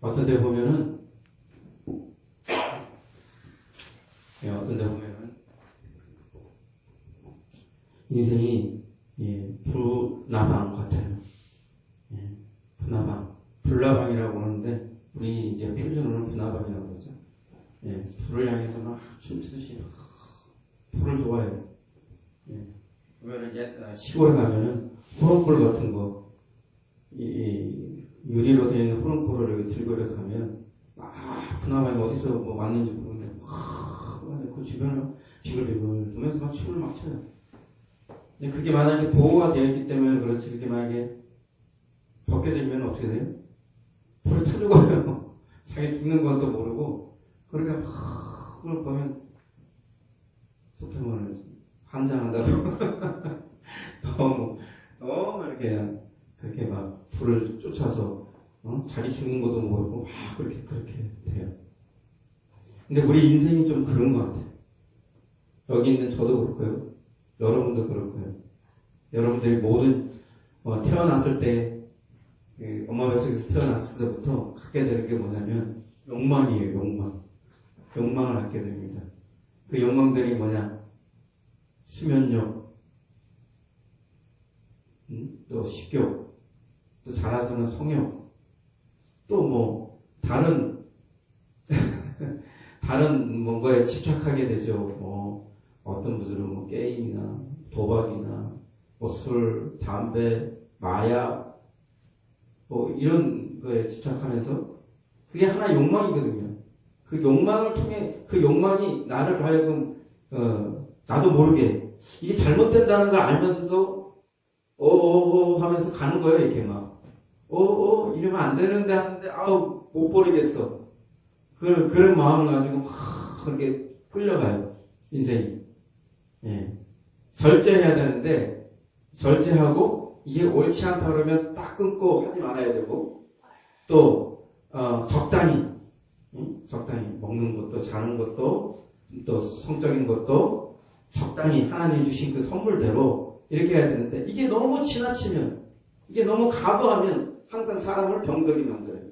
어떤 데 보면은, 인생이, 불나방 같아요. 분화방. 불나방이라고 하는데, 우리 이제 표준어는 분화방이라고 그러죠. 불을 향해서 막 춤추듯이 막 불을 좋아해요. 보면은 시골에 가면은 호롱불 같은 거, 유리로 되어 있는 호롱불을 이렇게 들고 이렇게 가면, 분화방이 어디서 뭐 왔는지 모르겠는데, 그 주변을 비글비글 돌면서 막 춤을 막 춰요. 근데 그게 만약에 보호가 되어 있기 때문에 그렇지, 그게 만약에 벗겨지면 어떻게 돼요? 불을 타 죽어요. 자기 죽는 것도 모르고, 그러니까 막, 그걸 보면, 속태문을 환장한다고. 너무 이렇게, 그렇게 막, 불을 쫓아서, 자기 죽는 것도 모르고, 막, 그렇게 돼요. 근데 우리 인생이 좀 그런 것 같아요. 여기 있는 저도 그럴 거예요. 여러분도 그럴 거예요. 여러분들이 모든, 태어났을 때, 엄마 뱃속에서 태어났을 때부터 갖게 되는 게 뭐냐면, 욕망이에요, 욕망. 욕망을 갖게 됩니다. 그 욕망들이 뭐냐? 수면욕, 또 식욕, 또 자라서는 성욕, 또 뭐, 다른 뭔가에 집착하게 되죠. 어떤 분들은 뭐 게임이나 도박이나 뭐 술, 담배, 마약, 뭐 이런 거에 집착하면서 그게 하나 욕망이거든요. 그 욕망을 통해 그 욕망이 나를 하여금 나도 모르게 이게 잘못된다는 걸 알면서도 하면서 가는 거예요. 이렇게 막 이러면 안 되는데 하는데 못 버리겠어. 그런 마음을 가지고 막 그렇게 끌려가요. 인생이. 절제해야 되는데 절제하고 이게 옳지 않다 그러면 딱 끊고 하지 말아야 되고 또 적당히 먹는 것도 자는 것도 또 성적인 것도 적당히 하나님 주신 그 선물대로 이렇게 해야 되는데 이게 너무 지나치면 이게 너무 과도하면 항상 사람을 병들게 만들어요.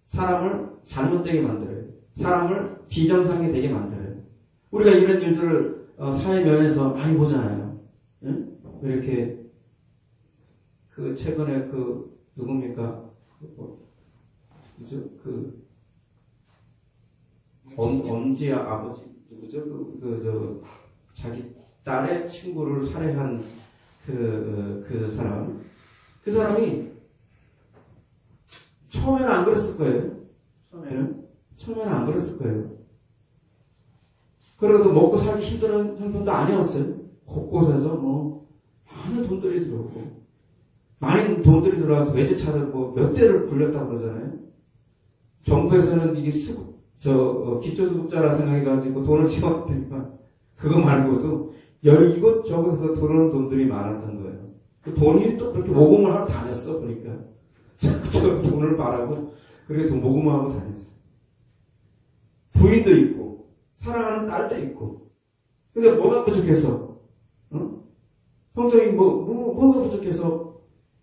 사람을 잘못되게 만들어요. 사람을 비정상이 되게 만들어요. 우리가 이런 일들을 사회 면에서 많이 보잖아요. 이렇게 최근에 누굽니까? 누구죠? 엄지 아버지 누구죠? 자기 딸의 친구를 살해한 그 사람이 처음에는 안 그랬을 거예요. 처음에는 안 그랬을 거예요. 그래도 먹고 살기 힘든 형편도 아니었어요. 곳곳에서 많은 돈들이 들어오고 많은 돈들이 들어와서 외제차를 몇 대를 굴렸다고 그러잖아요. 정부에서는 이게 기초수급자라 생각해가지고 돈을 지원했더니만 그거 말고도 이곳저곳에서 들어오는 돈들이 많았던 거예요. 본인이 또 그렇게 모금을 하고 다녔어 보니까 저 돈을 바라고 그렇게 모금하고 다녔어. 부인도 있고 사랑하는 딸도 있고. 근데 뭐가 부족해서 형적인 뭐가 부족해서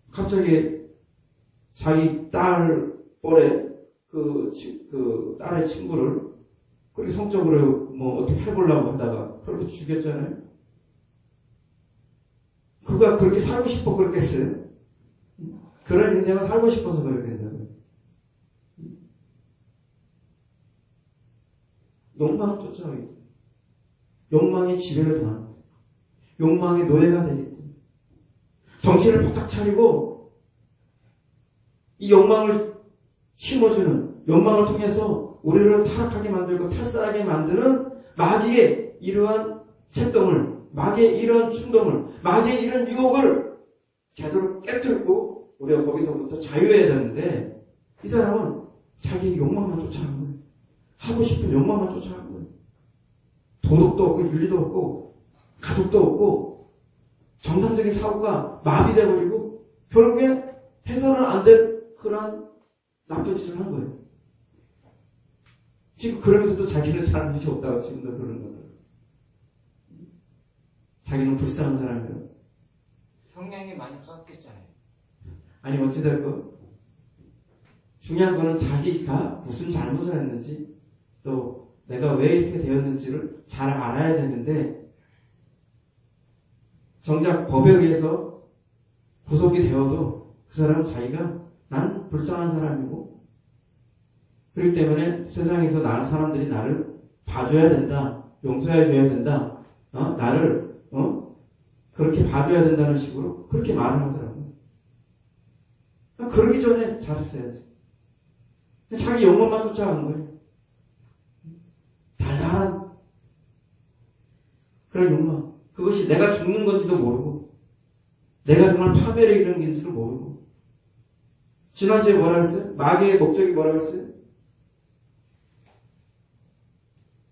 갑자기 자기 딸 뻘에 그 딸의 친구를 그렇게 성적으로 어떻게 해보려고 하다가 그렇게 죽였잖아요. 그가 그렇게 살고 싶어 그랬겠어요? 그런 인생을 살고 싶어서 그랬겠냐고요. 욕망을 쫓아가기 때문에. 욕망의 지배를 당합니다. 욕망의 노예가 되기 때문에. 정신을 바짝 차리고 이 욕망을 심어주는 욕망을 통해서 우리를 타락하게 만들고 탈살하게 만드는 마귀의 이러한 채동을 마귀의 이런 충동을 마귀의 이런 유혹을 제대로 깨뜨리고 우리가 거기서부터 자유해야 되는데 이 사람은 자기 욕망만 쫓아가는 거예요. 하고 싶은 욕망만 쫓아가는 거예요. 도덕도 없고 윤리도 없고 가족도 없고 정상적인 사고가 마비돼버리고 결국에 해서는 안 될 그런 나쁜 짓을 한 거예요. 지금 그러면서도 자기는 잘못이 없다고 지금도 그러는 거예요. 자기는 불쌍한 사람이에요. 형량이 많이 깎였잖아요. 아니 어찌됐건 중요한 거는 자기가 무슨 잘못을 했는지 또 내가 왜 이렇게 되었는지를 잘 알아야 되는데 정작 법에 의해서 구속이 되어도 그 사람은 자기가 난 불쌍한 사람이고 그렇기 때문에 세상에서 사람들이 나를 봐줘야 된다. 용서해줘야 된다. 나를 그렇게 봐줘야 된다는 식으로 그렇게 말을 하더라고요. 그러기 전에 잘했어야지. 자기 욕망만 쫓아간 거예요. 달달한 그런 욕망. 그것이 내가 죽는 건지도 모르고 내가 정말 파멸에 이르는 건지도 모르고 지난주에 뭐라 했어요? 마귀의 목적이 뭐라고 했어요?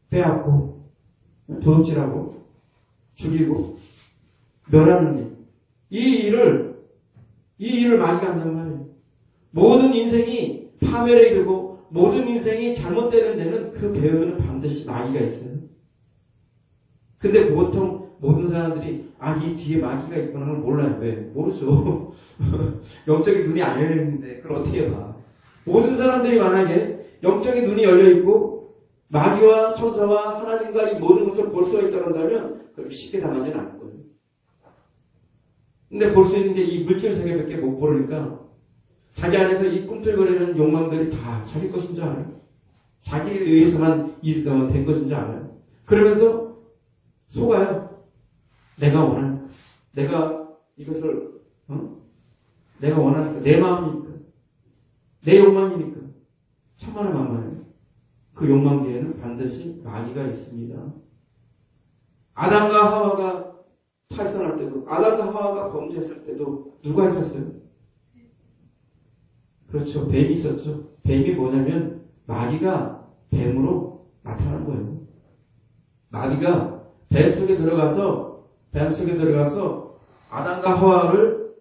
빼앗고 도둑질하고 죽이고 멸하는 일. 이 일을 마귀가 한단 말이에요. 모든 인생이 파멸에 이르고 모든 인생이 잘못되는 데는 그 배후에는 반드시 마귀가 있어요. 근데 보통 모든 사람들이 이 뒤에 마귀가 있구나 걸 몰라요. 왜? 모르죠. 영적인 눈이 안 열려있는데 그걸 어떻게 봐. 모든 사람들이 만약에 영적인 눈이 열려있고 마귀와 천사와 하나님과 이 모든 것을 볼 수가 있다고 한다면 그렇게 쉽게 당하지는 않을 거예요. 근데 볼 수 있는 게 이 물질 세계밖에 못 보니까 자기 안에서 이 꿈틀거리는 욕망들이 다 자기 것인 줄 알아요. 자기에 의해서만 된 것인 줄 알아요. 그러면서 속아요. 내가 원하니까. 내가 이것을 내가 원하니까. 내 마음이니까. 내 욕망이니까. 천만에만만해요. 그 욕망 뒤에는 반드시 마귀가 있습니다. 아담과 하와가 탈선할 때도 아담과 하와가 범죄했을 때도 누가 있었어요? 그렇죠. 뱀이 있었죠. 뱀이 뭐냐면 마귀가 뱀으로 나타난 거예요. 마귀가 뱀 속에 들어가서 아담과 하와를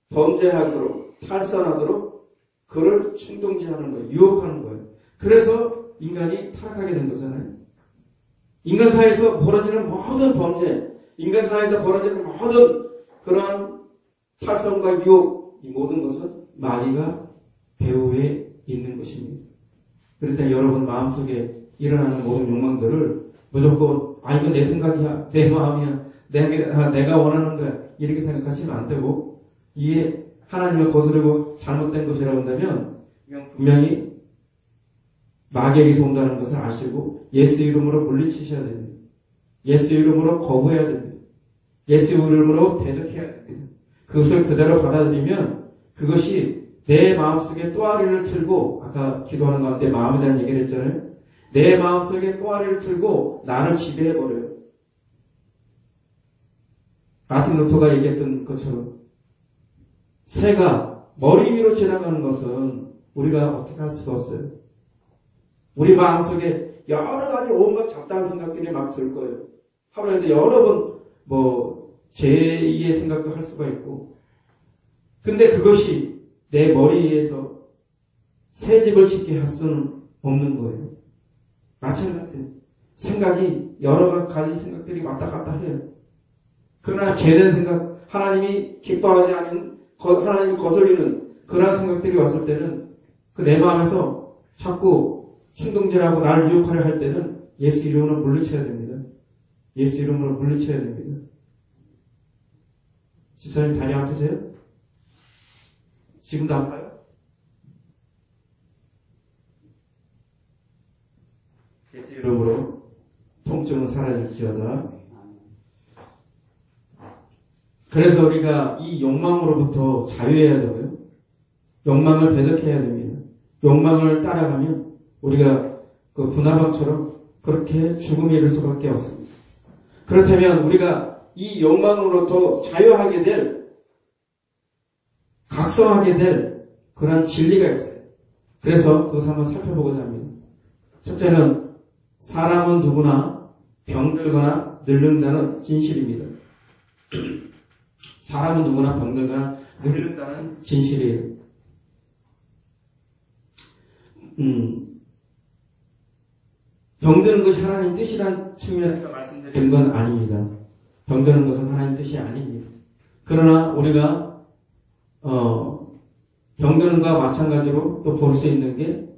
범죄하도록 탈선하도록 그를 충동지하는 거예요. 유혹하는 거예요. 그래서 인간이 타락하게 된 거잖아요. 인간 사이에서 벌어지는 모든 범죄, 인간 사이에서 벌어지는 모든 그러한 탈선과 유혹, 이 모든 것은 마귀가 배후에 있는 것입니다. 그럴 때 여러분 마음속에 일어나는 모든 욕망들을 무조건 이건 내 생각이야, 내 마음이야, 내가 원하는 거야 이렇게 생각하시면 안 되고 이게 하나님을 거스르고 잘못된 것이라고 한다면 분명히 마귀에게서 온다는 것을 아시고 예수 이름으로 물리치셔야 됩니다. 예수 이름으로 거부해야 됩니다. 예수 이름으로 대적해야 됩니다. 그것을 그대로 받아들이면 그것이 내 마음속에 또아리를 틀고 아까 기도하는 가운데 마음에 대한 얘기를 했잖아요. 내 마음속에 또아리를 틀고 나를 지배해버려요. 마틴 루터가 얘기했던 것처럼 새가 머리 위로 지나가는 것은 우리가 어떻게 할 수가 없어요. 우리 마음속에 여러 가지 온갖 잡다한 생각들이 막 들 거예요. 하루에도 여러 번 제2의 생각도 할 수가 있고 근데 그것이 내 머리에서 새 집을 짓게 할 수는 없는 거예요. 마찬가지예요. 생각이 여러 가지 생각들이 왔다 갔다 해요. 그러나 제된 생각, 하나님이 기뻐하지 않은, 하나님이 거슬리는 그러한 생각들이 왔을 때는 그 내 마음에서 자꾸 충동질하고 나를 유혹하려 할 때는 예수 이름으로 물리쳐야 됩니다. 예수 이름으로 물리쳐야 됩니다. 집사님 다리 아프세요? 지금도 아파요? 예수 이름으로 통증은 사라질지어다. 그래서 우리가 이 욕망으로부터 자유해야 되고요. 욕망을 대적해야 됩니다. 욕망을 따라가면 우리가 그 분화방처럼 그렇게 죽음에 이를 수밖에 없습니다. 그렇다면 우리가 이 욕망으로부터 자유하게 될, 각성하게 될 그런 진리가 있어요. 그래서 그것을 한번 살펴보고자 합니다. 첫째는 사람은 누구나 병들거나 늙는다는 진실입니다. 사람은 누구나 병들거나 늙는다는 진실이에요. 병드는 것이 하나님 뜻이란 측면에서 말씀드린 건 아닙니다. 병드는 것은 하나님 뜻이 아닙니다. 그러나 우리가 병드는과 마찬가지로 또 볼 수 있는 게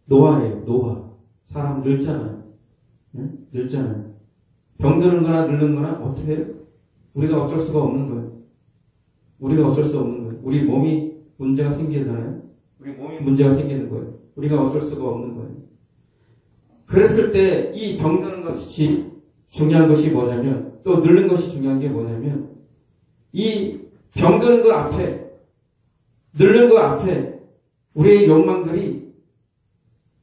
노화예요. 노화. 사람 늙잖아요. 네? 늙잖아요. 병드는 거나 늙는 거나 어떻게 해요? 우리가 어쩔 수가 없는 거예요. 우리가 어쩔 수 없는 거예요. 우리 몸이 문제가 생기잖아요. 우리 몸이 문제가 생기는 거예요. 우리가 어쩔 수가 없는 거예요. 그랬을 때 이 병드는 것이 중요한 것이 뭐냐면, 또 늙는 것이 중요한 게 뭐냐면, 이 병드는 것 앞에, 늙는 것 앞에 우리의 욕망들이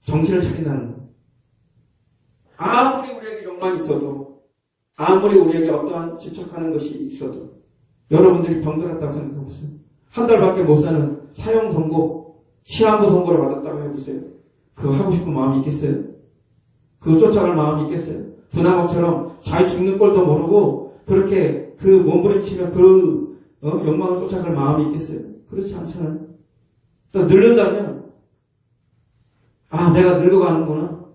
정신을 차린다는 거예요. 아무리 우리에게 욕망이 있어도, 아무리 우리에게 어떠한 집착하는 것이 있어도, 여러분들이 병들었다고 생각해보세요. 한 달밖에 못 사는 사형 선고, 시한부 선고를 받았다고 해보세요. 그거 하고 싶은 마음이 있겠어요? 그거 쫓아갈 마음이 있겠어요? 분하복처럼 자기 죽는 꼴도 모르고 그렇게 그 몸부림치며 그 욕망을 쫓아갈 마음이 있겠어요? 그렇지 않잖아요. 또 늙는다면 내가 늙어가는구나.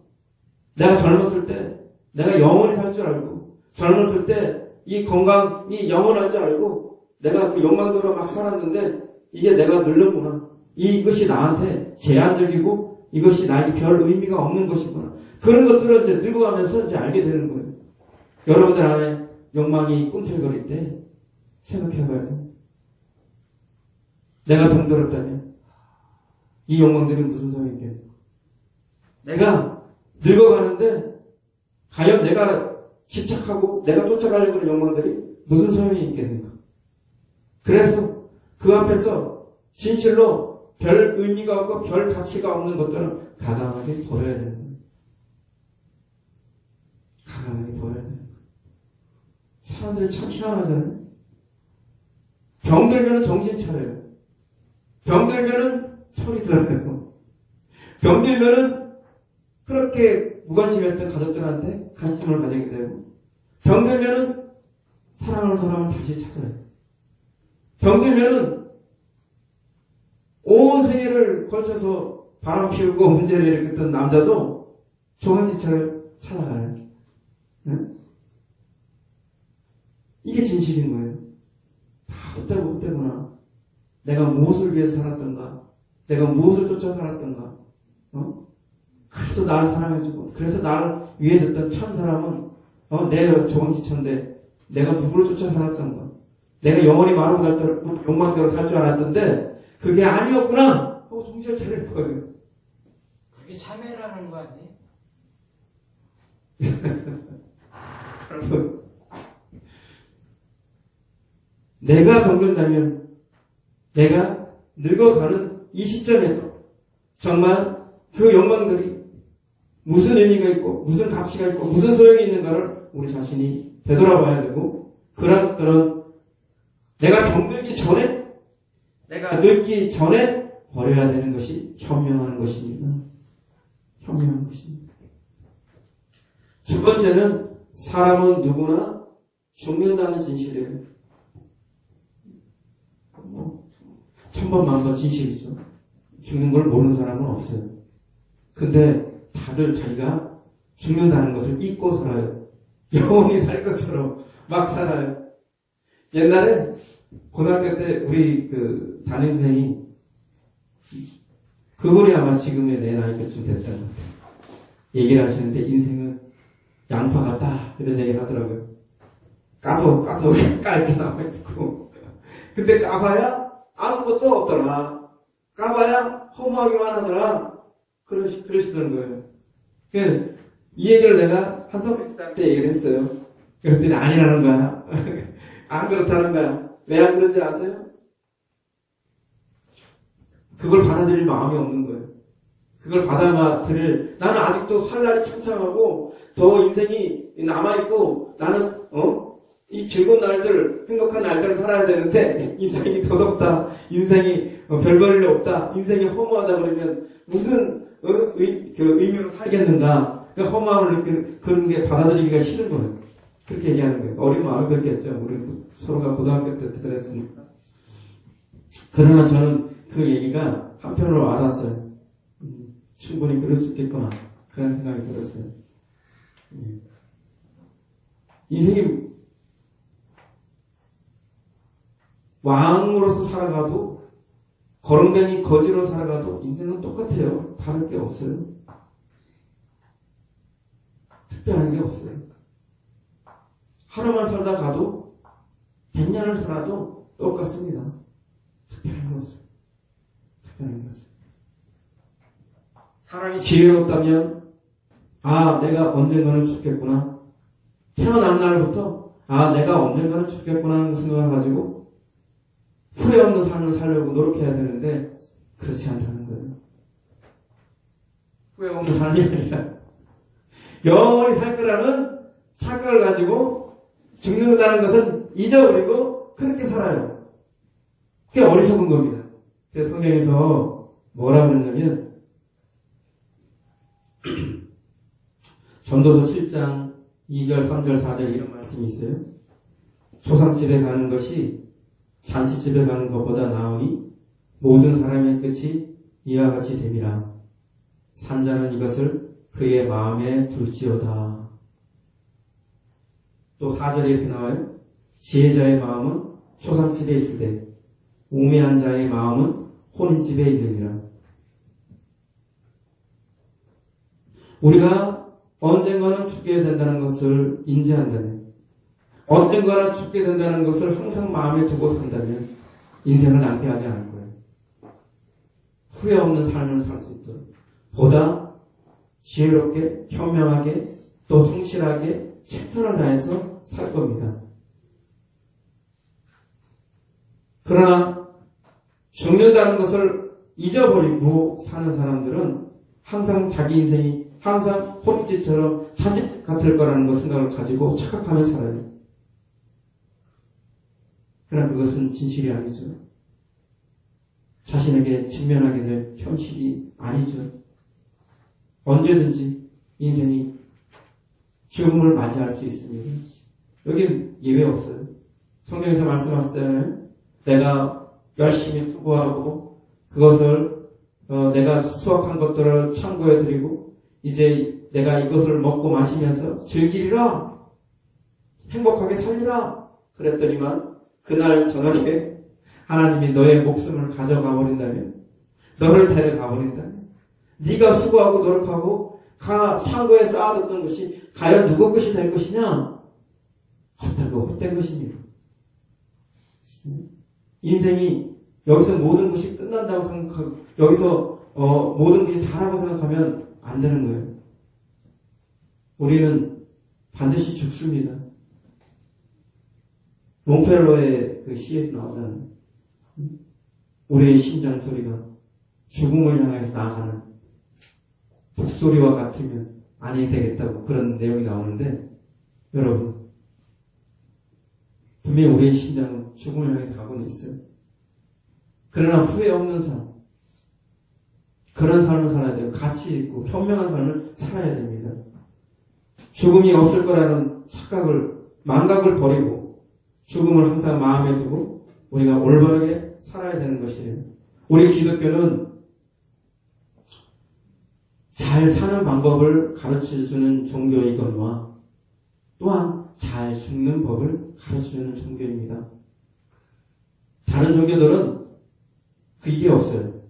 내가 젊었을 때 내가 영원히 살 줄 알고, 젊었을 때 이 건강이 영원할 줄 알고 내가 그 욕망대로 막 살았는데 이게 내가 늙는구나. 이것이 나한테 제한적이고 이것이 나에게 별 의미가 없는 것이구나. 그런 것들을 이제 늙어가면서 이제 알게 되는 거예요. 여러분들 안에 욕망이 꿈틀거릴 때 생각해봐야 돼요. 내가 병들었다면 이 욕망들이 무슨 소용이 있겠냐. 내가 늙어가는데 과연 내가 집착하고 내가 쫓아가려고 하는 욕망들이 무슨 소용이 있겠는가. 그래서 그 앞에서 진실로 별 의미가 없고 별 가치가 없는 것들은 가감하게 버려야 되는 거예요. 가감하게 버려야 되는 거예요. 사람들이 참 희한하잖아요. 병들면 정신 차려요. 병들면 철이 들어요. 병들면 그렇게 무관심했던 가족들한테 관심을 가지게 되고, 병들면 사랑하는 사람을 다시 찾아요. 병들면 온 생애를 걸쳐서 바람 피우고 문제를 일으켰던 남자도 조항지처럼 찾아가요. 네? 이게 진실인 거예요. 다 헛되구나. 내가 무엇을 위해서 살았던가, 내가 무엇을 쫓아 살았던가, 그래도 나를 사랑해주고, 그래서 나를 위해줬던 천 사람은 내 조항지천데 내가 누구를 쫓아 살았던가, 내가 영원히 마르고 닳도록 욕망대로 살 줄 알았던데 그게 아니었구나 하고 정신을 차릴 거예요. 그게 참회라는 거 아니에요? 여러분, 내가 병든다면, 내가 늙어가는 이 시점에서 정말 그 욕망들이 무슨 의미가 있고 무슨 가치가 있고 무슨 소용이 있는가를 우리 자신이 되돌아봐야 되고, 그런 내가 병들기 전에, 내가 늙기 전에 버려야 되는 것이 현명한 것입니다. 현명한 것입니다. 두 번째는 사람은 누구나 죽는다는 진실이에요. 천번만번 진실이죠. 죽는 걸 모르는 사람은 없어요. 근데 다들 자기가 죽는다는 것을 잊고 살아요. 영원히 살 것처럼 막 살아요. 옛날에 고등학교 때 우리 그 담임선생이, 그분이 아마 지금의 내 나이 때쯤 됐던 것 같아요. 얘기를 하시는데 인생은 양파 같다 이런 얘기를 하더라고요. 까도 깔게 남아있고, 근데 까봐야 아무것도 없더라. 까봐야 허무하기만 하더라. 그러시던 거예요. 그래서 이 얘기를 내가 한성민 씨한테 얘기를 했어요. 그랬더니 아니라는 거야. 안 그렇다는 거야. 왜 안 그런지 아세요? 그걸 받아들일 마음이 없는 거예요. 그걸 받아들일, 나는 아직도 살 날이 창창하고 더 인생이 남아있고, 나는 이 즐거운 날들, 행복한 날들을 살아야 되는데 인생이 더덥다, 인생이 별 볼 일 없다, 인생이 허무하다 그러면 무슨 그 의미로 살겠는가. 그 허무함을 느끼는 그런 게 받아들이기가 싫은 거예요. 그렇게 얘기하는 거예요. 어린 마음이 그렇게 했죠. 우리 서로가 고등학교 때 그랬으니까. 그러나 저는 그 얘기가 한편으로 와닿았어요. 충분히 그럴 수 있겠구나. 그런 생각이 들었어요. 인생이 왕으로서 살아가도 거렁뱅이 거지로 살아가도 인생은 똑같아요. 다를 게 없어요. 특별한 게 없어요. 하루만 살다 가도 100년을 살아도 똑같습니다. 특별한 게 없어요. 특별한 게 없어요. 사람이 지혜롭다면 내가 언젠가는 죽겠구나. 태어난 날부터 내가 언젠가는 죽겠구나 하는 생각을 가지고 후회 없는 삶을 살려고 노력해야 되는데 그렇지 않다는 거예요. 후회 없는 삶이 아니라 영원히 살 거라는 착각을 가지고 죽는다는 것은 잊어버리고 그렇게 살아요. 그게 어리석은 겁니다. 그래서 성경에서 뭐라고 그랬냐면 전도서 7장 2절, 3절, 4절 이런 말씀이 있어요. 조상집에 가는 것이 잔치집에 가는 것보다 나으니 모든 사람의 끝이 이와 같이 됨이라. 산자는 이것을 그의 마음에 둘지어다. 또 4절에 이렇게 나와요. 지혜자의 마음은 초상집에 있으되 우매한 자의 마음은 혼인집에 있느니라. 우리가 언젠가는 죽게 된다는 것을 인지한다면, 언젠가는 죽게 된다는 것을 항상 마음에 두고 산다면 인생을 낭비하지 않을 거예요. 후회 없는 삶을 살 수 있도록 보다 지혜롭게, 현명하게, 또 성실하게 최선을 다해서 살 겁니다. 그러나 죽는다는 것을 잊어버리고 사는 사람들은 항상 자기 인생이 항상 혼인집처럼 잔집 같을 거라는 거 생각을 가지고 착각하며 살아요. 그러나 그것은 진실이 아니죠. 자신에게 직면하게 될 현실이 아니죠. 언제든지 인생이 죽음을 맞이할 수 있습니다. 여기 예외 없어요. 성경에서 말씀하셨잖아요. 내가 열심히 수고하고 그것을 내가 수확한 것들을 창고에 드리고 이제 내가 이것을 먹고 마시면서 즐기리라, 행복하게 살리라 그랬더니만 그날 저녁에 하나님이 너의 목숨을 가져가 버린다면, 너를 데려가 버린다면, 네가 수고하고 노력하고 창고에 쌓아뒀던 것이 과연 누구 것이 될 것이냐? 헛된 것입니다. 인생이 여기서 모든 것이 끝난다고 생각하고 여기서 모든 것이 다라고 생각하면 안 되는 거예요. 우리는 반드시 죽습니다. 롱펠러의 그 시에서 나오잖아요. 우리의 심장 소리가 죽음을 향해서 나아가는 북소리와 같으면 아니 되겠다고 그런 내용이 나오는데, 여러분 분명히 우리의 심장은 죽음을 향해서 가고는 있어요. 그러나 후회 없는 삶, 그런 삶을 살아야 돼요. 가치 있고 현명한 삶을 살아야 됩니다. 죽음이 없을 거라는 망각을 버리고 죽음을 항상 마음에 두고 우리가 올바르게 살아야 되는 것이에요. 우리 기독교는 잘 사는 방법을 가르쳐주는 종교이거니와 또한 잘 죽는 법을 가르쳐주는 종교입니다. 다른 종교들은 그게 없어요.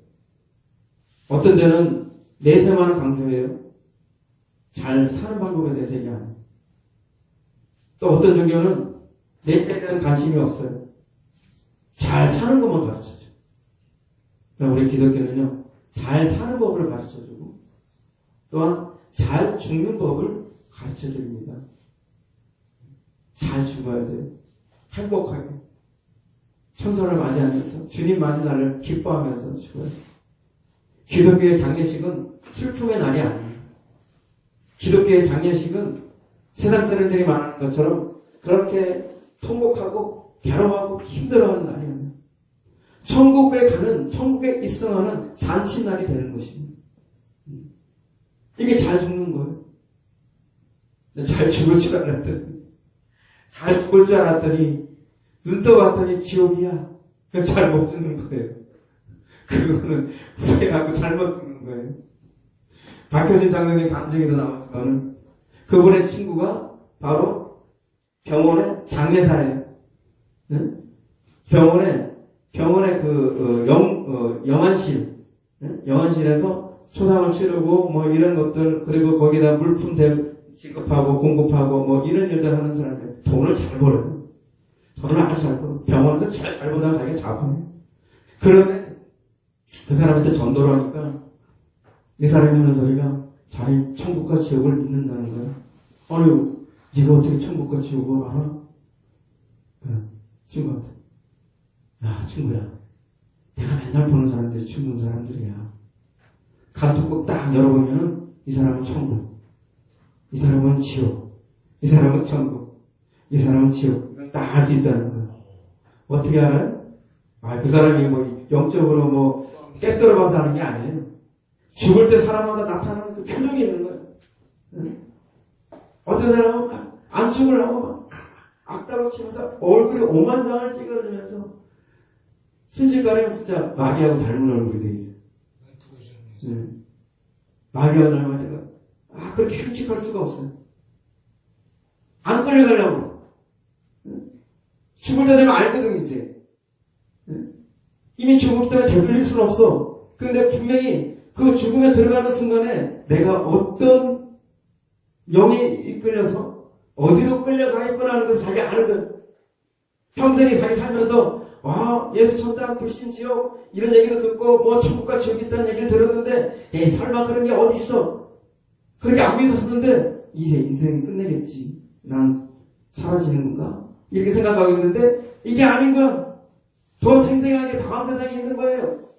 어떤 데는 내세만 강조해요. 잘 사는 방법에 대해서 얘기 안 해요. 또 어떤 종교는 내세에 대한 관심이 없어요. 잘 사는 것만 가르쳐줘요. 우리 기독교는요, 잘 사는 법을 가르쳐주고 또한 잘 죽는 법을 가르쳐드립니다. 잘 죽어야 돼요. 행복하게 천사를 맞이하면서 주님 맞은 날을 기뻐하면서 죽어요. 기독교의 장례식은 슬픔의 날이 아닙니다. 기독교의 장례식은 세상 사람들이 말하는 것처럼 그렇게 통곡하고 괴로워하고 힘들어하는 날이 아니에요. 천국에 입성하는 잔치날이 되는 것입니다. 이게 잘 죽는 거예요. 잘 죽을 줄 알았더니 눈 떠봤더니 지옥이야. 잘 못 죽는 거예요. 그거는 후회하고 잘못 죽는 거예요. 박효진 장로님 간증에도 나왔지만 그분의 친구가 바로 병원의 장례사예요. 병원에 병원의 영안실, 영안실에서 초상을 치르고 뭐 이런 것들, 그리고 거기다 물품 지급하고 공급하고 뭐 이런 일들 하는 사람이 돈을 잘 벌어요. 돈을 아주 잘 벌어. 병원에서 잘 벌다가 자기가 잡아요. 그러면 그 사람한테 전도를 하니까 이 사람이 하는 소리가 자기 천국과 지옥을 믿는다는 거야. 아니, 네가 어떻게 천국과 지옥을 알아? 친구한테. 야, 친구야. 내가 맨날 보는 사람들이 죽는 사람들이야. 간통꼭 딱 열어보면은 이 사람은 천국, 이 사람은 지옥, 이 사람은 천국, 이 사람은 지옥. 딱 알 수 있다는 거야. 어떻게 알아요? 그 사람이 뭐 영적으로 뭐 깨뜨려봐서 하는 게 아니에요. 죽을 때 사람마다 나타나는 그 표정이 있는 거예요. 응? 어떤 사람은 안 죽으려고 막 악다로 치면서 얼굴에 오만상을 찍어주면서 순식간에 진짜 마귀하고 닮은 얼굴이 돼 있어요. 응. 마귀하고 닮아니까 그렇게 흉측할 수가 없어요. 안 끌려가려고. 응? 죽을 때 되면 알거든 이제. 응? 이미 죽었기 때문에 되돌릴 수는 없어. 근데 분명히 그 죽음에 들어가는 순간에 내가 어떤 영이 이끌려서 어디로 끌려가겠구나 하는 것을 자기가 아는 거야. 평생에 자기 살면서 예수 천당 불신지옥 이런 얘기도 듣고 뭐 천국과 지옥이 있다는 얘기를 들었는데 에이 설마 그런 게 어디 있어. 그렇게 안 믿었었는데 이제 인생 끝내겠지. 난 사라지는 건가? 이렇게 생각하고 있는데 이게 아닌 거야. 더 생생하게 다음 세상이 있는 거예요.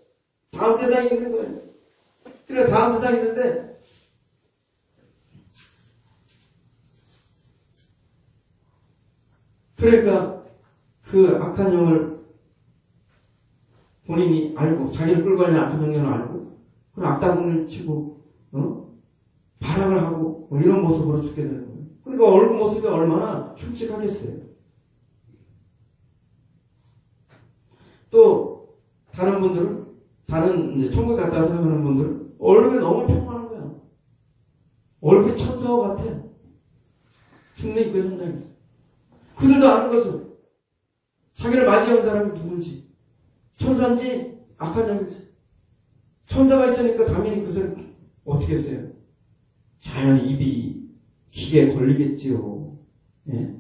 다음 세상이 있는 거예요. 그래 다음 세상이 있는데 그러니까 그 악한 영을 본인이 알고 자기를 끌고 가는 악한 영을 알고 그럼 악다군을 치고 발악을 하고 뭐 이런 모습으로 죽게 되는 거예요. 그러니까 얼굴 모습이 얼마나 흉측하겠어요. 또 다른 분들은 다른 이제 천국에 갔다 생각하는 분들은 얼굴이 너무 평안한 거야. 얼굴이 천사와 같아. 죽는 그 현장에서. 그들도 아는 거죠. 자기를 맞이한 사람이 누군지. 천사인지 악한 영인지. 천사가 있으니까 당연히 그것을 어떻게 했어요? 자연히 입이 기에 걸리겠지요. 예?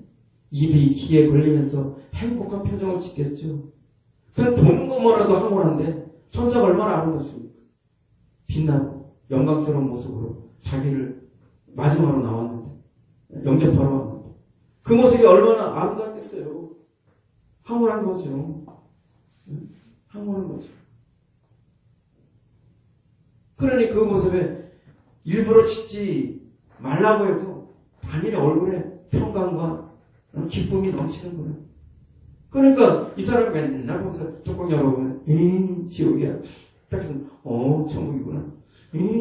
입이 기에 걸리면서 행복한 표정을 짓겠죠. 그냥 보는 것만으로도 황홀한데 천사가 얼마나 아름답습니까? 빛나고 영광스러운 모습으로 자기를 마지막으로 나왔는데 영접하러 왔는데 그 모습이 얼마나 아름답겠어요. 황홀한 거죠. 황홀한 거죠. 그러니 그 모습에 일부러 짓지 말라고 해도 당연히 얼굴에 평강과 기쁨이 넘치는 거예요. 그러니까 이 사람이 맨날 보면서 뚜껑 열어보면 지옥이야. 딱 천국이구나.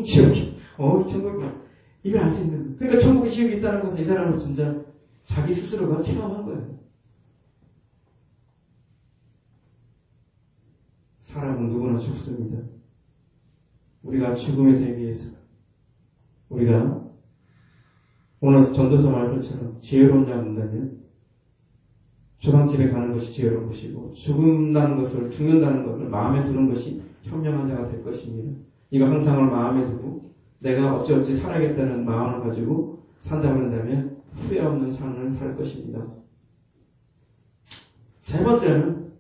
지옥이. 천국이구나. 이걸 알 수 있는 거예요. 그러니까 천국이 지옥이 있다는 것은 이 사람은 진짜 자기 스스로가 체험한 거예요. 사람은 누구나 죽습니다. 우리가 죽음에 대비해서 우리가 오늘 전도서 말씀처럼 지혜로운 자 본다면 조상집에 가는 것이 지혜로운 것이고 죽는다는 것을 마음에 두는 것이 현명한 자가 될 것입니다. 이거 항상 마음에 두고 내가 어찌어찌 살아야겠다는 마음을 가지고 산다고 한다면 후회 없는 삶을 살 것입니다. 세 번째는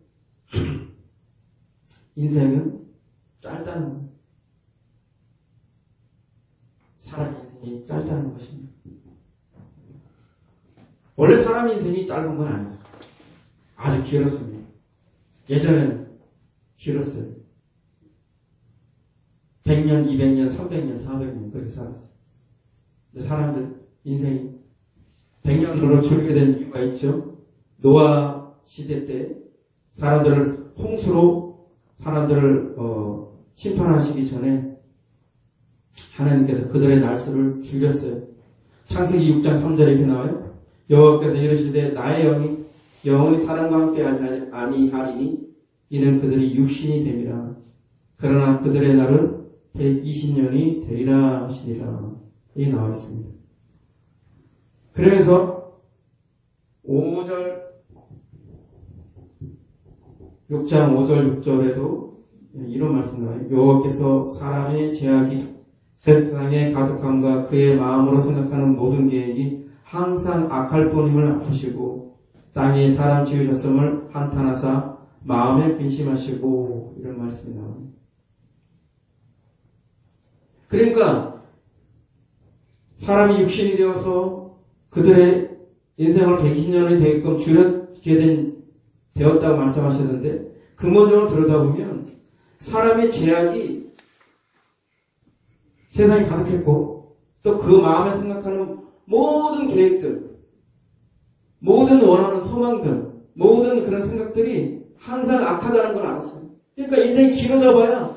인생은 짧다는 것. 사람 인생이 짧다는 것입니다. 원래 사람 인생이 짧은 건 아니었어요. 아주 길었습니다. 예전에는 길었어요. 100년, 200년, 300년, 400년 그렇게 살았어요. 근데 사람들 인생이 100년으로 줄게 된 이유가 있죠. 노아 시대 때 사람들을 홍수로 사람들을 심판하시기 전에 하나님께서 그들의 날수를 줄였어요. 창세기 6장 3절에 이렇게 나와요. 여호와께서 이르시되 나의 영이 영원히 사람과 함께 하지 아니하리니 이는 그들이 육신이 됨이라. 그러나 그들의 날은 120년이 되리라 하시리라. 이 나와 있습니다. 그래서 5절 6장 5절 6절에도 이런 말씀 나와요. 여호와께서 사람의 죄악이 세상의 가득함과 그의 마음으로 생각하는 모든 계획이 항상 악할 뿐임을 아프시고 땅에 사람 지으셨음을 한탄하사 마음에 근심하시고 이런 말씀이 나와요. 그러니까 사람이 육신이 되어서 그들의 인생을 120년이 되게끔 줄여지게 되었다고 말씀하셨는데 근본적으로 들여다보면 사람의 죄악이 세상에 가득했고 또 그 마음에 생각하는 모든 계획들, 모든 원하는 소망들, 모든 그런 생각들이 항상 악하다는 걸 알았어요. 그러니까 인생이 길어져봐야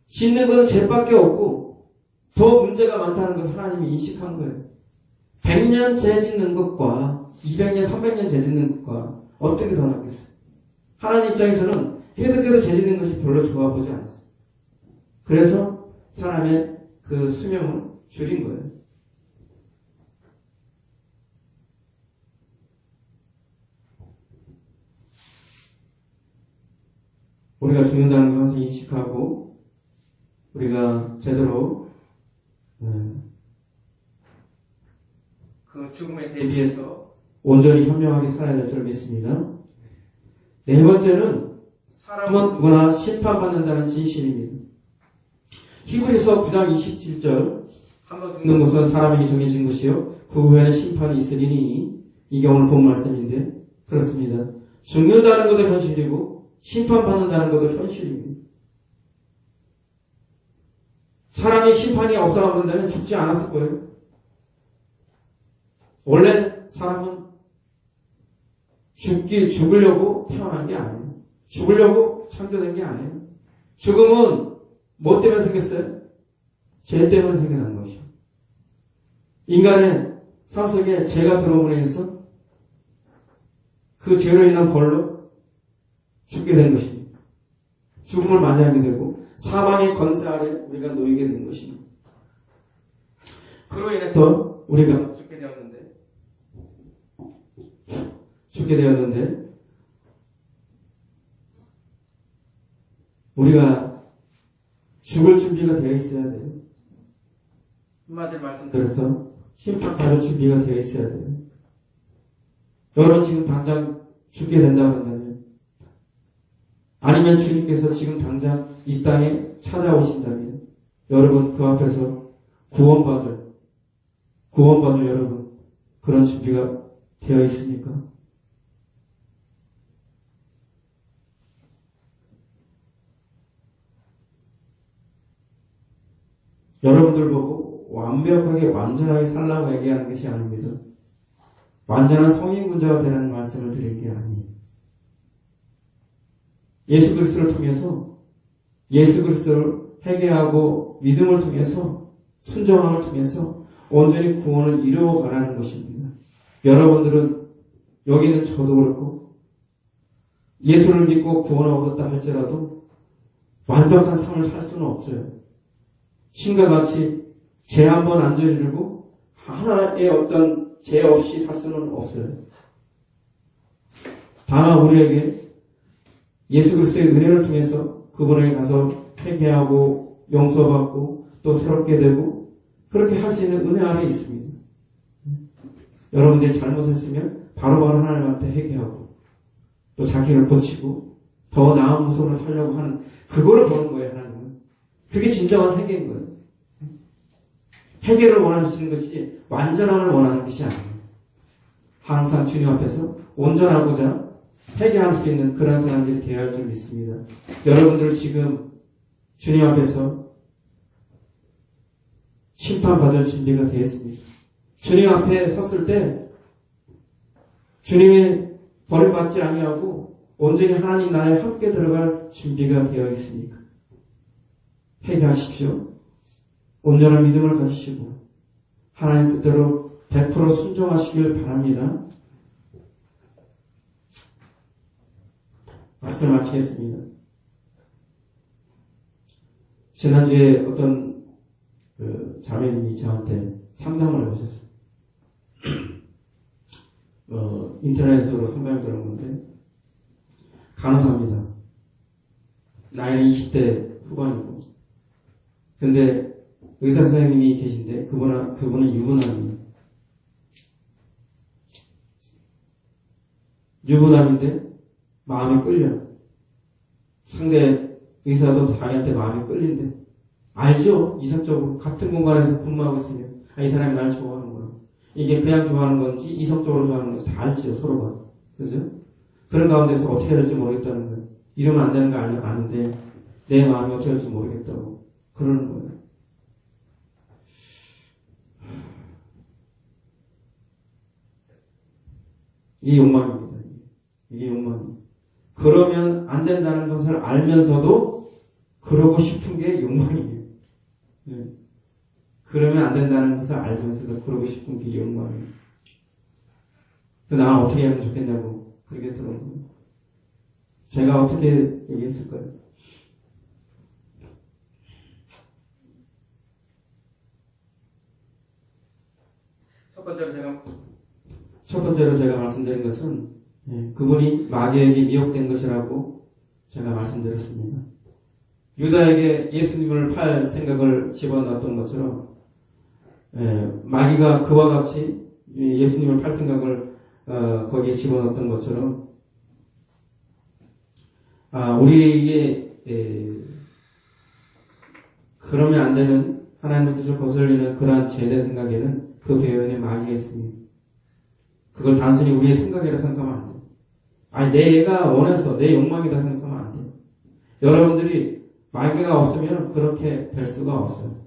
짓는 거는 죄밖에 없고 더 문제가 많다는 것을 하나님이 인식한 거예요. 100년 죄 짓는 것과 200년, 300년 죄 짓는 것과 어떻게 더 낫겠어요? 하나님 입장에서는 계속해서 죄 짓는 것이 별로 좋아 보지 않았어요. 그래서 사람의 그 수명을 줄인 거예요. 우리가 죽는다는 걸 항상 인식하고 우리가 제대로 그 죽음에 대비해서 온전히 현명하게 살아야 될 줄 믿습니다. 네 번째는 사람은 누구나 심판받는다는 진실입니다. 히브리서 9장 27절 한번 죽는 것은 사람에게 정해진 것이요 그 후에는 심판이 있으리니 이게 오늘 본 말씀인데 그렇습니다. 죽는다는 것도 현실이고 심판받는다는 것도 현실입니다. 사람이 심판이 없어간다면 죽지 않았을 거예요. 원래 사람은 죽으려고 태어난 게 아니에요. 죽으려고 창조된 게 아니에요. 죽음은 뭐 때문에 생겼어요? 죄 때문에 생겨난 것이요. 인간의 삶 속에 죄가 들어오므로 인해서 그 죄로 인한 벌로 죽게 된 것입니다. 죽음을 맞이하게 되고 사망의 권세 아래 우리가 놓이게 된 것입니다. 그로 인해서 우리가 죽게 되었는데 우리가 죽을 준비가 되어 있어야 돼요. 한마디로 말씀드려서 심판받을 준비가 되어 있어야 돼요. 여러분 지금 당장 죽게 된다고 한다면 아니면 주님께서 지금 당장 이 땅에 찾아오신다면 여러분 그 앞에서 구원받을 여러분 그런 준비가 되어 있습니까? 여러분들 보고 완벽하게 완전하게 살라고 얘기하는 것이 아닙니다. 완전한 성인군자가 되라는 말씀을 드릴 게 아니에요. 예수 그리스도를 통해서 예수 그리스도를 회개하고 믿음을 통해서 순종함을 통해서 온전히 구원을 이루어가라는 것입니다. 여러분들은 여기는 저도 그렇고 예수를 믿고 구원을 얻었다 할지라도 완벽한 삶을 살 수는 없어요. 신과 같이 죄 한 번 안 저지르고 하나의 어떤 죄 없이 살 수는 없어요. 다만 우리에게 예수 그리스도의 은혜를 통해서 그분에게 가서 회개하고 용서받고 또 새롭게 되고 그렇게 할 수 있는 은혜 안에 있습니다. 여러분들이 잘못했으면 바로바로 하나님한테 회개하고 또 자기를 고치고 더 나은 모습으로 살려고 하는 그거를 보는 거예요. 하나님은. 그게 진정한 회개인 거예요. 회개를 원하시는 것이 완전함을 원하는 것이 아니에요. 항상 주님 앞에서 온전하고자 회개할 수 있는 그런 사람들이 되어야 할 줄 믿습니다. 여러분들 지금 주님 앞에서 심판받을 준비가 되었습니다. 주님 앞에 섰을 때 주님이 버림받지 아니하고 온전히 하나님 나라에 함께 들어갈 준비가 되어 있습니까? 회개하십시오. 온전한 믿음을 가지시고 하나님 뜻대로 100% 순종하시길 바랍니다. 말씀을 마치겠습니다. 지난주에 어떤 자매님이 저한테 상담을 해주셨어요. 인터넷으로 상담을 들은 건데 간호사입니다. 나이는 20대 후반이고. 근데 의사 선생님이 계신데 그분은 유부남이에요. 유부남인데 마음이 끌려. 상대 의사도 자기한테 마음이 끌린대. 알죠? 이성적으로 같은 공간에서 근무하고 있으면 이 사람이 날 좋아하는구나. 이게 그냥 좋아하는 건지 이성적으로 좋아하는 건지 다 알죠, 서로가. 그죠? 그런 가운데서 어떻게 해야 될지 모르겠다는 거예요. 이러면 안 되는 거 아는데 내 마음이 어떻게 될지 모르겠다고 그러는 거예요. 이게 욕망입니다. 이게 욕망입니다. 그러면 안 된다는 것을 알면서도 그러고 싶은 게 욕망이에요. 네. 그러면 안 된다는 것을 알면서도 그러고 싶은 게 욕망이에요. 나는 어떻게 하면 좋겠냐고 그렇게 들은 거예요. 제가 어떻게 얘기했을까요? 첫 번째로 제가 말씀드린 것은 그분이 마귀에게 미혹된 것이라고 제가 말씀드렸습니다. 유다에게 예수님을 팔 생각을 집어넣었던 것처럼 마귀가 그와 같이 예수님을 팔 생각을 거기에 집어넣었던 것처럼 우리에게 그러면 안 되는 하나님의 뜻을 거슬리는 그러한 죄된 생각에는 그 배후에는 마귀가 있습니다. 그걸 단순히 우리의 생각이라 생각하면 안 돼요. 내가 원해서 내 욕망이다 생각하면 안 돼요. 여러분들이 마귀가 없으면 그렇게 될 수가 없어요.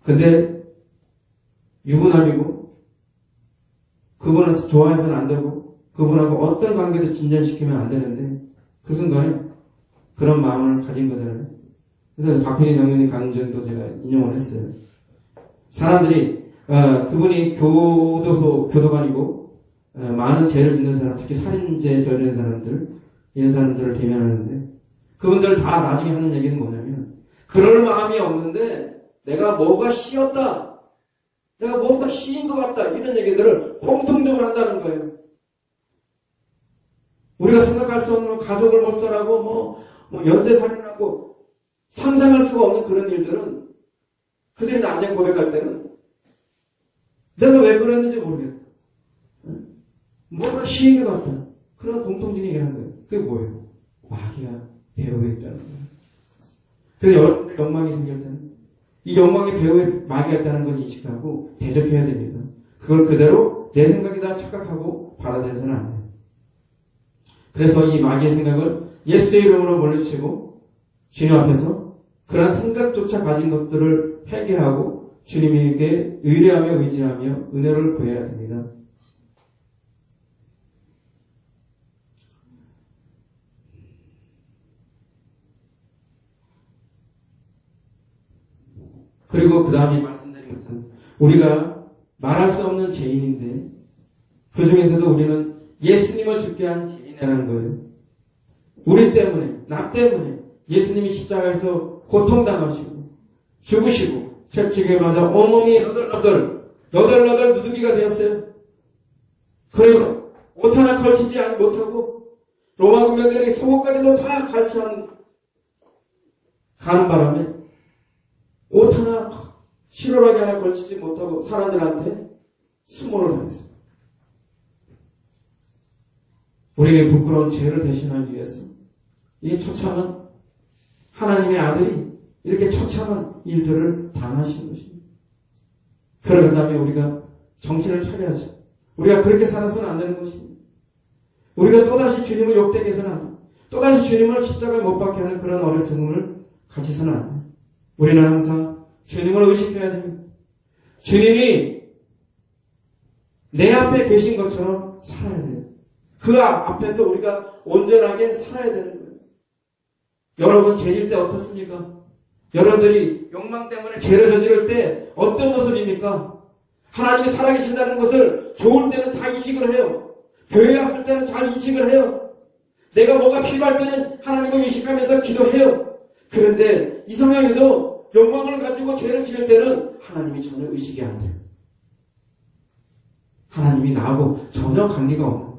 근데 유부남이고 그분을 좋아해서는 안 되고 그분하고 어떤 관계도 진전시키면 안 되는데 그 순간에 그런 마음을 가진 거잖아요. 그래서 박근혜 장로님 강전도 제가 인용을 했어요. 사람들이 그분이 교도관이고 많은 죄를 짓는 사람, 특히 살인죄 저지른 사람들, 이런 사람들을 대면하는데 그분들 다 나중에 하는 얘기는 뭐냐면 그럴 마음이 없는데 내가 뭐가 씌었다, 내가 뭔가 씌인 것 같다, 이런 얘기들을 공통적으로 한다는 거예요. 우리가 생각할 수 없는 가족을 몰살하고 연쇄살인하고 상상할 수가 없는 그런 일들은 그들이 나중에 고백할 때는 내가 왜 그랬는지 모르겠다, 뭔가 씌인 것 같다, 그런 공통적인 얘기를 하는 거예요. 그게 뭐예요? 마귀가 배후에 있다는 거예요. 그래서 여러분들 욕망이 생길 때는 이 욕망의 배후에 마귀가 있다는 것을 인식하고 대적해야 됩니다. 그걸 그대로 내 생각이다 착각하고 받아들여서는 안 돼요. 그래서 이 마귀의 생각을 예수의 이름으로 물리치고 주님 앞에서 그런 생각조차 가진 것들을 회개하고 주님에게 의뢰하며 의지하며 은혜를 구해야 됩니다. 그리고 그 다음에 말씀드린 것은 우리가 말할 수 없는 죄인인데 그 중에서도 우리는 예수님을 죽게 한 죄인이라는 거예요. 우리 때문에, 나 때문에 예수님이 십자가에서 고통당하시고 죽으시고 채찍에 맞아 온몸이 너덜너덜 누더기가 되었어요. 그리고 옷 하나 걸치지 못하고 로마 군병들이 속옷까지도 다 갈치한 가는 바람에 옷 하나 실오라기 하나 걸치지 못하고 사람들한테 수모를 당했어요. 우리의 부끄러운 죄를 대신하기 위해서 이 처참한 하나님의 아들이 이렇게 처참한 일들을 당하신 것입니다. 그러는 다음에 우리가 정신을 차려야죠. 우리가 그렇게 살아서는 안 되는 것입니다. 우리가 또다시 주님을 욕되게 해서는 안 돼요. 또다시 주님을 십자가에 못 박게 하는 그런 어리석음을 가지서는 안 돼요. 우리는 항상 주님을 의식해야 됩니다. 주님이 내 앞에 계신 것처럼 살아야 돼요. 그 앞에서 우리가 온전하게 살아야 되는 거예요. 여러분 죄질 때 어떻습니까? 여러분들이 욕망 때문에 죄를 저지를 때 어떤 모습입니까? 하나님이 살아계신다는 것을 좋을 때는 다 인식을 해요. 교회에 왔을 때는 잘 인식을 해요. 내가 뭐가 필요할 때는 하나님을 인식하면서 기도해요. 그런데 이상하게도 욕망을 가지고 죄를 지을 때는 하나님이 전혀 의식이 안 돼요. 하나님이 나하고 전혀 관계가 없는 거예요.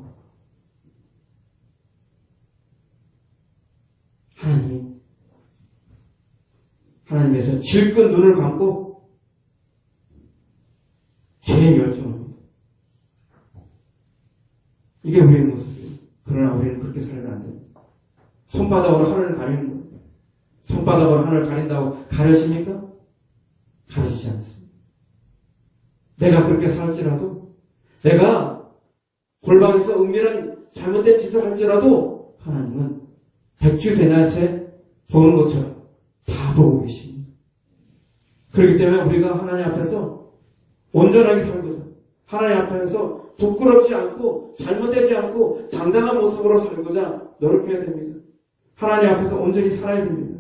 위해서 질끈 눈을 감고 죄에 열중합니다. 이게 우리의 모습이에요. 그러나 우리는 그렇게 살면 안 됩니다. 손바닥으로 하늘을 가리는 거예요. 손바닥으로 하늘을 가린다고 가려집니까? 가려지지 않습니다. 내가 그렇게 살지라도, 내가 골방에서 은밀한 잘못된 짓을 할지라도 하나님은 백주대낮에 보는 것처럼 다 보고 계십니다. 그렇기 때문에 우리가 하나님 앞에서 온전하게 살고자, 하나님 앞에서 부끄럽지 않고 잘못되지 않고 당당한 모습으로 살고자 노력해야 됩니다. 하나님 앞에서 온전히 살아야 됩니다.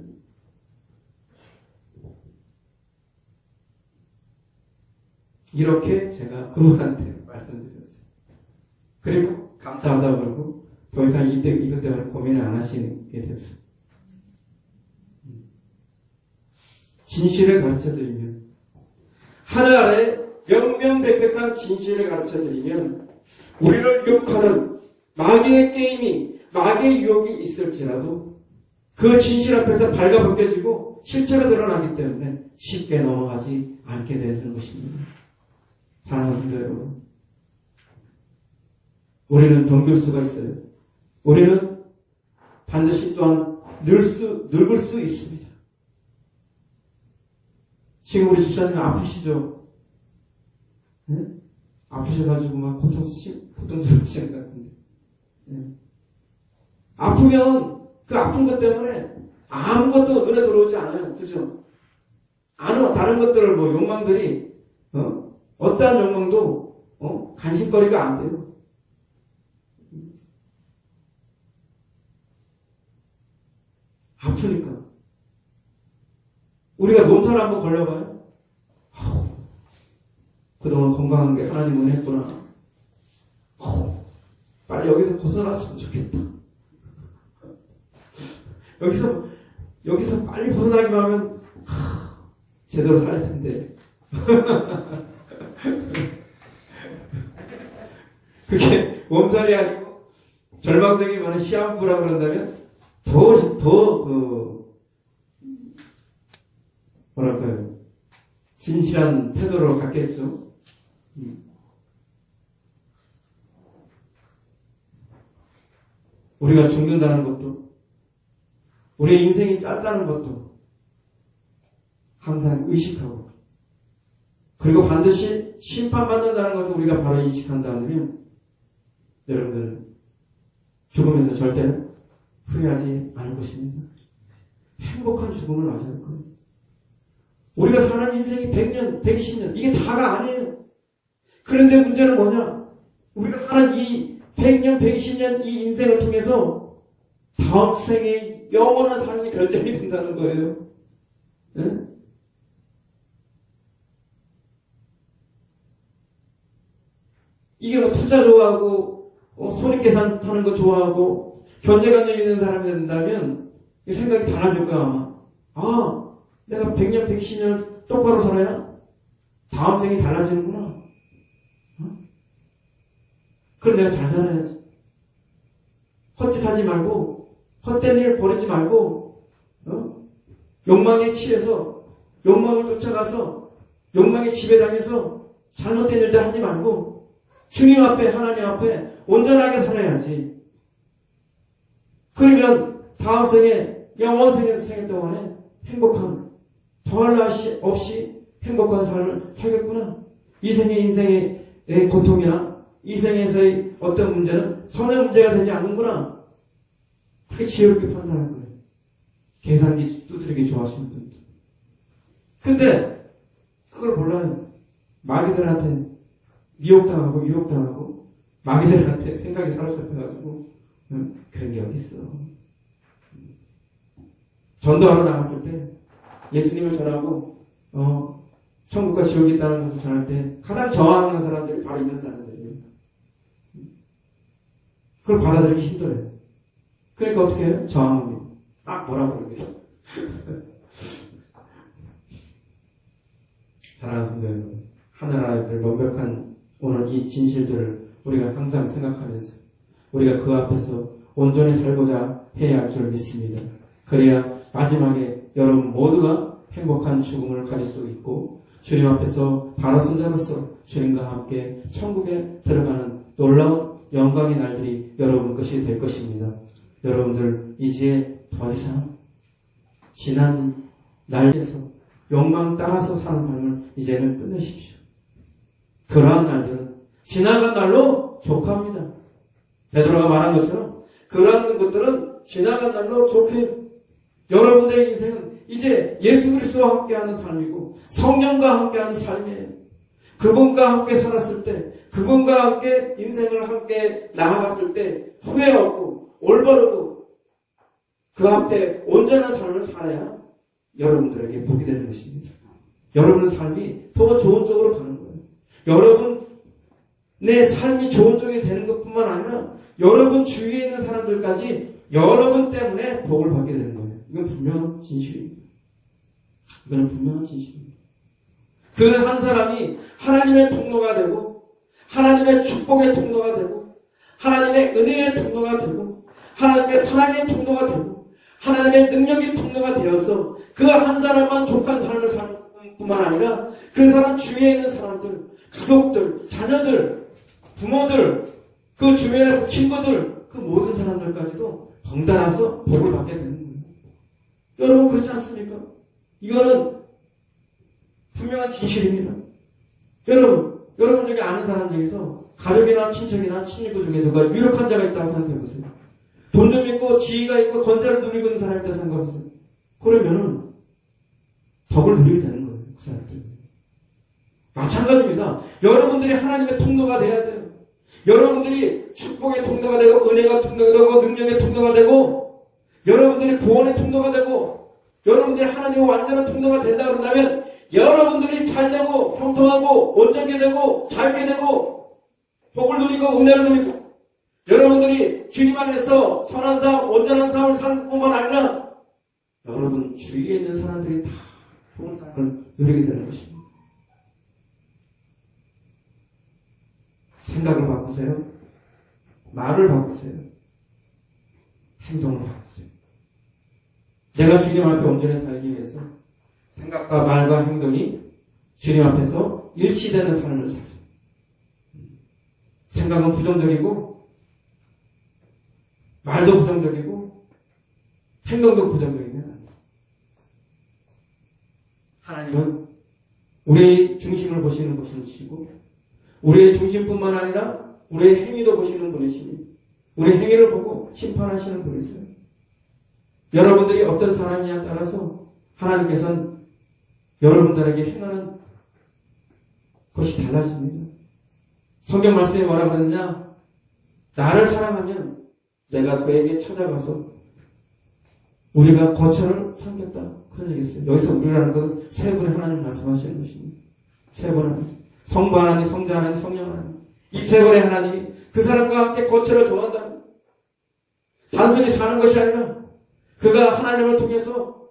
이렇게 제가 그분한테 말씀드렸어요. 그리고 감사하다고 그러고 더 이상 이것 때문에 고민을 안 하시게 됐어요. 진실을 가르쳐드리면, 하늘 아래 명명백백한 진실을 가르쳐드리면 우리를 유혹하는 마귀의 게임이, 마귀의 유혹이 있을지라도 그 진실 앞에서 발가벗겨지고 실체가 드러나기 때문에 쉽게 넘어가지 않게 되는 것입니다. 사랑하는 성도 여러분, 우리는 병들 수가 있어요. 우리는 반드시 또한 늙을 수 있습니다. 지금 우리 집사님 아프시죠? 네? 아프셔가지고 막 고통스러우신 것 같은데. 네. 아프면 그 아픈 것 때문에 아무것도 눈에 들어오지 않아요. 그죠? 다른 것들을 욕망들이, 어떠한 욕망도, 간식거리가 안 돼요. 아프니까. 우리가 몸살 한번 걸려봐요. 그동안 건강한 게 하나님 은혜했구나. 빨리 여기서 벗어났으면 좋겠다. 여기서 빨리 벗어나기만 하면 제대로 살아야 텐데. 그게 몸살이 아니고 절망적인 많은 시한부라고 그런다면 뭐랄까요, 진실한 태도로 갔겠죠. 우리가 죽는다는 것도, 우리의 인생이 짧다는 것도 항상 의식하고, 그리고 반드시 심판받는다는 것을 우리가 바로 인식한다면 여러분들은 죽으면서 절대 후회하지 않을 것입니다. 행복한 죽음을 맞이할 거예요. 우리가 사는 인생이 100년, 120년, 이게 다가 아니에요. 그런데 문제는 뭐냐? 우리가 사는 이 100년, 120년 이 인생을 통해서 다음 생에 영원한 삶이 결정이 된다는 거예요. 네? 이게 투자 좋아하고, 손익계산 하는 거 좋아하고, 견제관념 있는 사람이 된다면, 생각이 달라질 거야, 아마. 내가 100년, 120년을 똑바로 살아야 다음 생이 달라지는구나. 그럼 내가 잘 살아야지. 헛짓하지 말고, 헛된 일 버리지 말고, 욕망에 취해서, 욕망을 쫓아가서, 욕망에 지배당해서 잘못된 일들 하지 말고, 주님 앞에, 하나님 앞에 온전하게 살아야지. 그러면 다음 생에, 영원 생애 동안에 행복한, 더할 나위 없이 행복한 삶을 살겠구나. 이 생의 인생의 고통이나 이 생에서의 어떤 문제는 전혀 문제가 되지 않는구나. 그렇게 지혜롭게 판단할 거예요. 계산기 두드리기 좋아하시는 분들. 근데 그걸 몰라요. 마귀들한테 유혹당하고 마귀들한테 생각이 사로잡혀가지고 그런 게 어딨어. 전도하러 나갔을 때 예수님을 전하고 천국과 지옥이 있다는 것을 전할 때 가장 저항하는 사람들이 바로 있는 사람들입니다. 그걸 받아들이기 힘들어요. 그러니까 어떻게 해요? 저항합니다. 뭐라고 그럽니다. 사랑하는 성도 여러분, 하늘나라의 완벽한 오늘 이 진실들을 우리가 항상 생각하면서 우리가 그 앞에서 온전히 살고자 해야 할 줄 믿습니다. 그래야 마지막에 여러분 모두가 행복한 죽음을 가질 수 있고 주님 앞에서 바로 손자로서 주님과 함께 천국에 들어가는 놀라운 영광의 날들이 여러분 것이 될 것입니다. 여러분들 이제 더 이상 지난 날에서 욕망 따라서 사는 삶을 이제는 끝내십시오. 그러한 날들은 지나간 날로 족합니다. 베드로가 말한 것처럼 그러한 것들은 지나간 날로 족해요. 여러분들의 인생은 이제 예수 그리스도와 함께하는 삶이고 성령과 함께하는 삶이에요. 그분과 함께 살았을 때, 그분과 함께 인생을 함께 나아갔을 때 후회 없고 올바르고 그 앞에 온전한 삶을 살아야 여러분들에게 복이 되는 것입니다. 여러분의 삶이 더 좋은 쪽으로 가는 거예요. 여러분의 삶이 좋은 쪽이 되는 것뿐만 아니라 여러분 주위에 있는 사람들까지 여러분 때문에 복을 받게 되는 거예요. 이건 분명한 진실입니다. 이거는 분명한 진실입니다. 그 한 사람이 하나님의 통로가 되고 하나님의 축복의 통로가 되고 하나님의 은혜의 통로가 되고 하나님의 사랑의 통로가 되고 하나님의 능력의 통로가 되어서 그 한 사람만 족한 삶을 사는 뿐만 아니라 그 사람 주위에 있는 사람들, 가족들, 자녀들, 부모들, 그 주변의 친구들, 그 모든 사람들까지도 덩달아서 복을 받게 되는 거예요. 여러분 그렇지 않습니까? 이거는 분명한 진실입니다. 여러분 중에 아는 사람 중에서 가족이나 친척이나 친구 중에 누가 유력한 자가 있다고 생각해보세요. 돈 좀 있고 지위가 있고 권세를 누리고 있는 사람이 있다고 생각해보세요. 그러면은 덕을 누리게 되는 거예요. 그 사람들. 마찬가지입니다. 여러분들이 하나님의 통로가 돼야 돼요. 여러분들이 축복의 통로가 되고 은혜가 통로가 되고 능력의 통로가 되고 여러분들이 구원의 통로가 되고 여러분들이 하나님의 완전한 통로가 된다 그런다면 여러분들이 잘되고 형통하고 온전하게 되고 잘게 되고 복을 누리고 은혜를 누리고 여러분들이 주님 안에서 선한 삶, 온전한 삶을 살 뿐만 아니라 여러분 주위에 있는 사람들이 다 좋은 삶을 누리게 되는 것입니다. 생각을 바꾸세요. 말을 바꾸세요. 행동을 바꾸세요. 내가 주님 앞에 온전히 살기 위해서 생각과 말과 행동이 주님 앞에서 일치되는 삶을 사세요. 생각은 부정적이고 말도 부정적이고 행동도 부정적이면 안 돼요. 하나님은 우리의 중심을 보시는 분이시고 우리의 중심뿐만 아니라 우리의 행위도 보시는 분이시니 우리의 행위를 보고 심판하시는 분이세요. 여러분들이 어떤 사람이냐에 따라서 하나님께서는 여러분들에게 행하는 것이 달라집니다. 성경 말씀에 뭐라고 그랬느냐? 나를 사랑하면 내가 그에게 찾아가서 우리가 거처를 삼겠다. 그런 얘기 있어요. 여기서 우리라는 것은 세 분의 하나님 말씀하시는 것입니다. 세 분 하나님. 성부 하나님, 성자 하나님, 성령 하나님. 이 세 분의 하나님이 그 사람과 함께 거처를 정한다. 단순히 사는 것이 아니라 그가 하나님을 통해서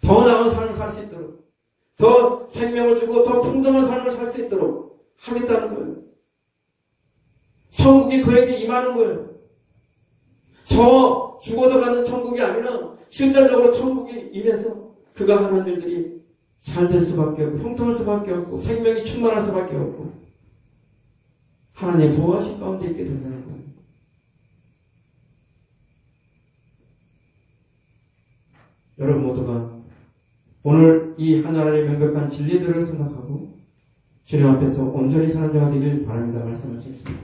더 나은 삶을 살 수 있도록 더 생명을 주고 더 풍성한 삶을 살 수 있도록 하겠다는 거예요. 천국이 그에게 임하는 거예요. 저 죽어서 가는 천국이 아니라 실질적으로 천국이 임해서 그가 하는 일들이 잘 될 수밖에 없고 형통할 수밖에 없고 생명이 충만할 수밖에 없고 하나님의 보호하신 가운데 있게 된다는 거예요. 여러분 모두가 오늘 이 하나님의 명백한 진리들을 생각하고 주님 앞에서 온전히 사는 자가 되길 바랍니다. 말씀을 드리겠습니다.